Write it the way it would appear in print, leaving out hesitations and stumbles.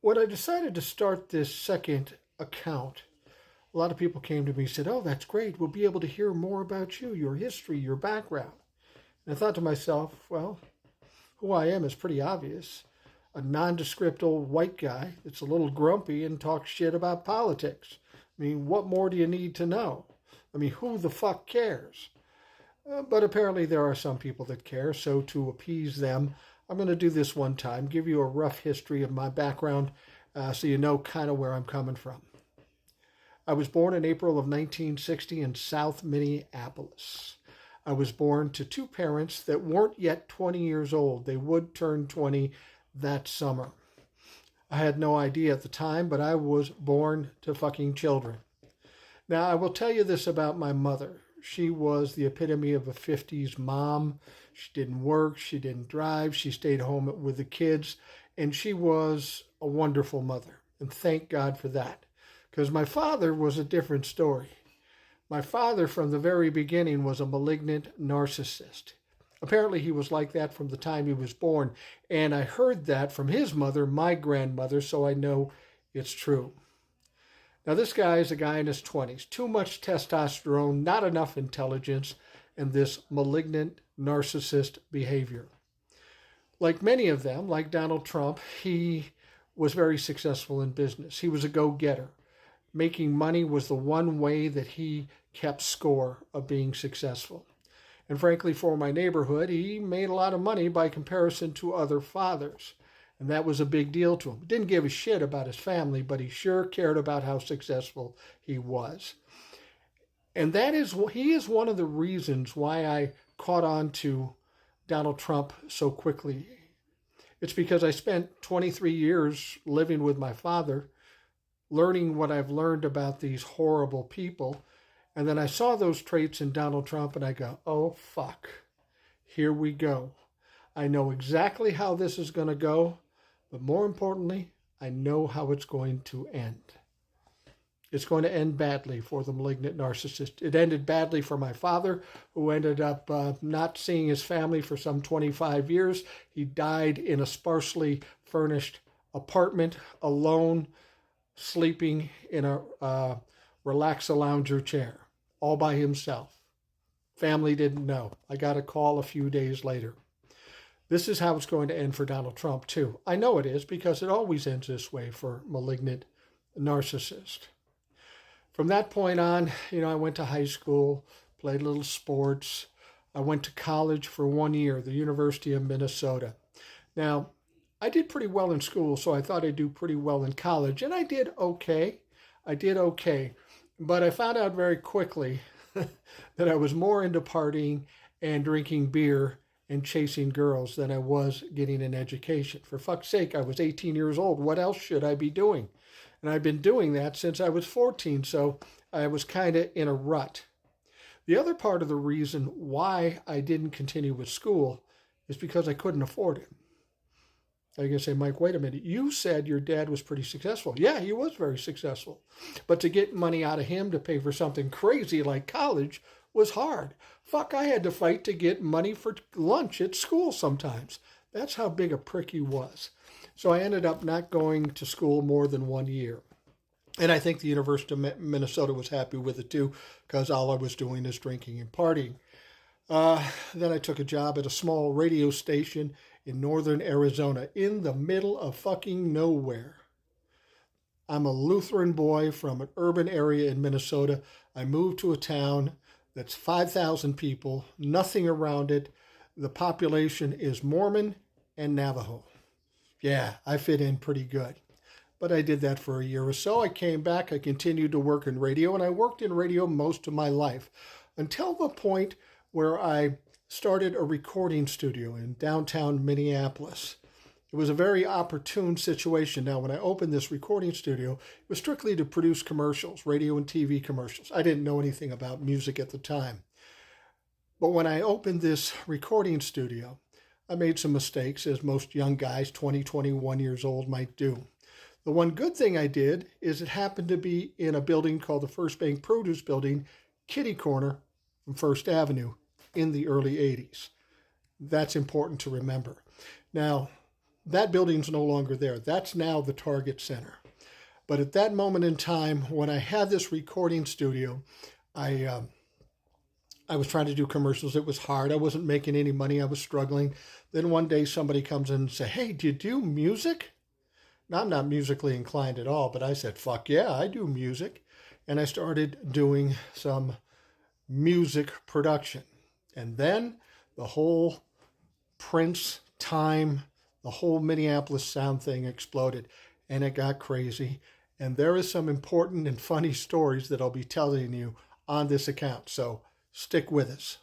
When I decided to start this second account, a lot of people came to me and said, "Oh, that's great. We'll be able to hear more about you, your history, your background." And I thought to myself, well, who I am is pretty obvious. A nondescript old white guy that's a little grumpy and talks shit about politics. I mean, what more do you need to know? I mean, who the fuck cares? But apparently there are some people that care, so to appease them, I'm going to do this one time, give you a rough history of my background so you know kind of where I'm coming from. I was born in April of 1960 in South Minneapolis. I was born to two parents that weren't yet 20 years old. They would turn 20 that summer. I had no idea at the time, but I was born to fucking children. Now, I will tell you this about my mother. She was the epitome of a 50s mom. She didn't work, she didn't drive, she stayed home with the kids, and she was a wonderful mother. And thank God for that. Because my father was a different story. My father, from the very beginning, was a malignant narcissist. Apparently, he was like that from the time he was born, and I heard that from his mother, my grandmother, so I know it's true. Now, this guy is a guy in his 20s. Too much testosterone, not enough intelligence, and this malignant narcissist behavior. Like many of them, like Donald Trump, he was very successful in business. He was a go-getter. Making money was the one way that he kept score of being successful. And frankly, for my neighborhood, he made a lot of money by comparison to other fathers. And that was a big deal to him. Didn't give a shit about his family, but he sure cared about how successful he was. And he is one of the reasons why I caught on to Donald Trump so quickly. It's because I spent 23 years living with my father, learning what I've learned about these horrible people. And then I saw those traits in Donald Trump and I go, oh, fuck, here we go. I know exactly how this is going to go, but more importantly, I know how it's going to end. It's going to end badly for the malignant narcissist. It ended badly for my father, who ended up not seeing his family for some 25 years. He died in a sparsely furnished apartment, alone, sleeping in a relax-a-lounger chair, all by himself. Family didn't know. I got a call a few days later. This is how it's going to end for Donald Trump, too. I know it is because it always ends this way for malignant narcissists. From that point on, I went to high school, played little sports. I went to college for 1 year, the University of Minnesota. Now, I did pretty well in school, so I thought I'd do pretty well in college, and I did okay. But I found out very quickly that I was more into partying and drinking beer and chasing girls than I was getting an education. For fuck's sake, I was 18 years old. What else should I be doing? And I've been doing that since I was 14, so I was kind of in a rut. The other part of the reason why I didn't continue with school is because I couldn't afford it. Now you're going to say, Mike, wait a minute. You said your dad was pretty successful. Yeah, he was very successful. But to get money out of him to pay for something crazy like college was hard. Fuck, I had to fight to get money for lunch at school sometimes. That's how big a prick he was. So I ended up not going to school more than 1 year. And I think the University of Minnesota was happy with it too, because all I was doing is drinking and partying. Then I took a job at a small radio station in northern Arizona, in the middle of fucking nowhere. I'm a Lutheran boy from an urban area in Minnesota. I moved to a town that's 5,000 people, nothing around it. The population is Mormon and Navajo. Yeah, I fit in pretty good. But I did that for a year or so. I came back, I continued to work in radio, and I worked in radio most of my life until the point where I started a recording studio in downtown Minneapolis. It was a very opportune situation. Now, when I opened this recording studio, it was strictly to produce commercials, radio and TV commercials. I didn't know anything about music at the time. But when I opened this recording studio, I made some mistakes, as most young guys, 20, 21 years old, might do. The one good thing I did is it happened to be in a building called the First Bank Produce Building, kitty corner from First Avenue in the early 80s. That's important to remember. Now, That building's no longer there. That's now the Target Center. But at that moment in time, when I had this recording studio, I I was trying to do commercials. It was hard. I wasn't making any money. I was struggling. Then one day somebody comes in and say, "Hey, do you do music?" Now, I'm not musically inclined at all, but I said, "Fuck yeah, I do music." And I started doing some music production. And then the whole Prince time, the whole Minneapolis sound thing exploded and it got crazy. And there is some important and funny stories that I'll be telling you on this account. So stick with us.